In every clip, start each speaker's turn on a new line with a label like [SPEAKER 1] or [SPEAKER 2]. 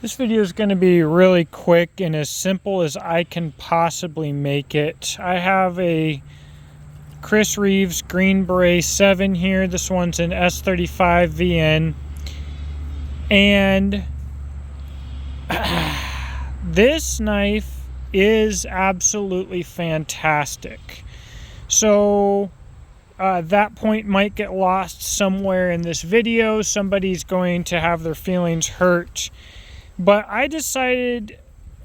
[SPEAKER 1] This video is going to be really quick and as simple as I can possibly make it. I have a Chris Reeves Green Beret 7 here. This one's an S35 VN. And this knife is absolutely fantastic. So that point might get lost somewhere in this video. Somebody's going to have their feelings hurt. But I decided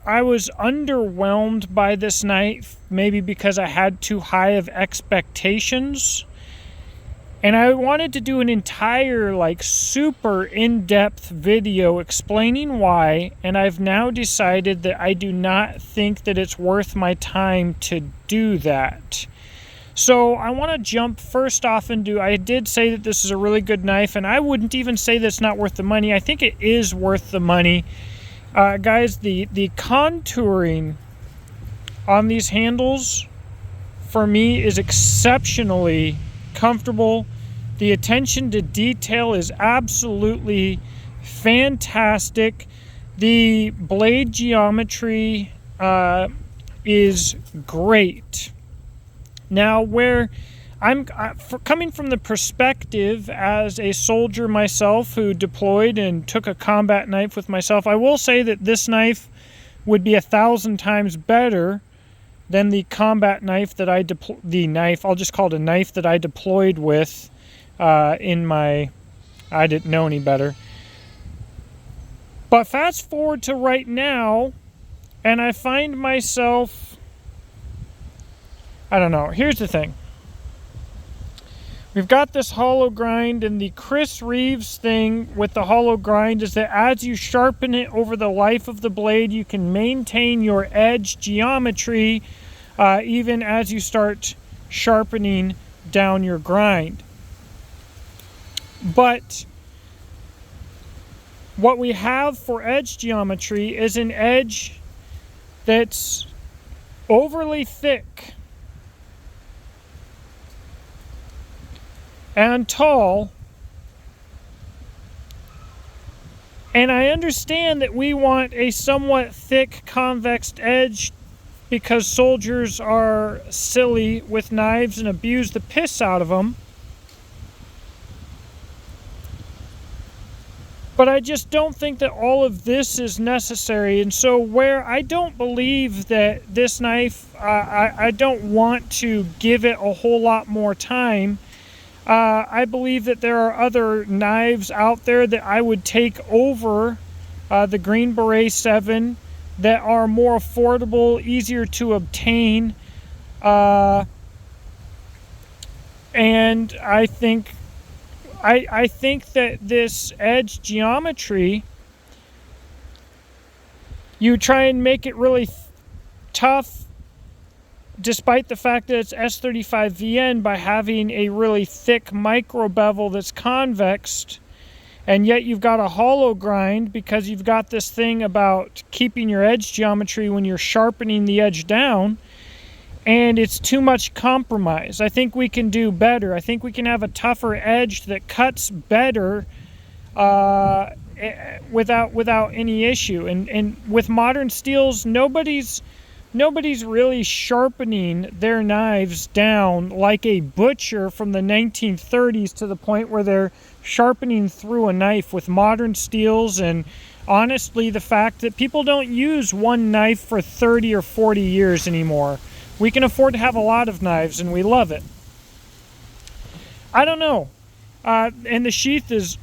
[SPEAKER 1] I was underwhelmed by this knife, maybe because I had too high of expectations. And I wanted to do an entire, super in-depth video explaining why, and I've now decided that I do not think that it's worth my time to do that. So I want to jump first off into, I did say that this is a really good knife, and I wouldn't even say that it's not worth the money. I think it is worth the money. Guys, the contouring on these handles, for me, is exceptionally comfortable. The attention to detail is absolutely fantastic. The blade geometry is great. Now, where I'm coming from the perspective as a soldier myself who deployed and took a combat knife with myself, I will say that this knife would be 1,000 times better than the combat knife that I'll just call it a knife that I deployed with I didn't know any better. But fast forward to right now, and I find myself, I don't know. Here's the thing. We've got this hollow grind, and the Chris Reeves thing with the hollow grind is that as you sharpen it over the life of the blade, you can maintain your edge geometry even as you start sharpening down your grind. But what we have for edge geometry is an edge that's overly thick and tall, and I understand that we want a somewhat thick convex edge because soldiers are silly with knives and abuse the piss out of them. But I just don't think that all of this is necessary. And so where I don't believe that this knife, I don't want to give it a whole lot more time. I believe that there are other knives out there that I would take over the Green Beret 7 that are more affordable, easier to obtain. And I think that this edge geometry, you try and make it really tough, despite the fact that it's S35 VN, by having a really thick micro bevel that's convexed, and yet you've got a hollow grind because you've got this thing about keeping your edge geometry when you're sharpening the edge down, and it's too much compromise. I think we can do better. I think we can have a tougher edge that cuts better without any issue. And with modern steels, nobody's really sharpening their knives down like a butcher from the 1930s to the point where they're sharpening through a knife with modern steels. And honestly, the fact that people don't use one knife for 30 or 40 years anymore. We can afford to have a lot of knives, and we love it. I don't know. And the sheath is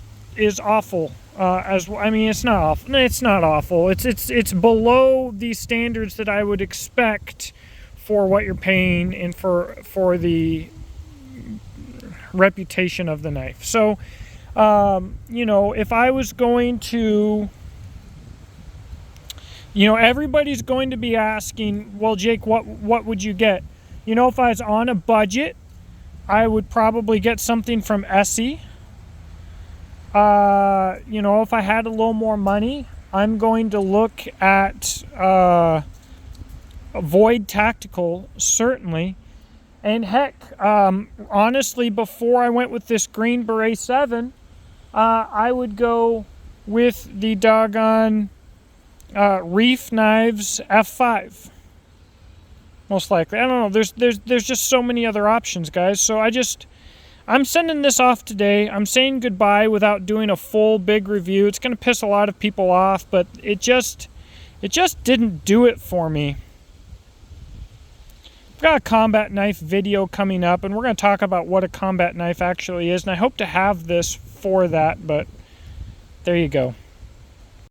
[SPEAKER 1] awful. It's not awful. It's not awful. It's below the standards that I would expect for what you're paying and for the reputation of the knife. So, if I was going to, everybody's going to be asking, well, Jake, what would you get? If I was on a budget, I would probably get something from Essie. If I had a little more money, I'm going to look at Void Tactical, certainly. And heck, honestly, before I went with this Green Beret 7, I would go with the doggone Reeve knives F5. Most likely. I don't know. There's just so many other options, guys. So I'm sending this off today. I'm saying goodbye without doing a full big review. It's going to piss a lot of people off, but it just didn't do it for me. I've got a combat knife video coming up, and we're going to talk about what a combat knife actually is, and I hope to have this for that, but there you go.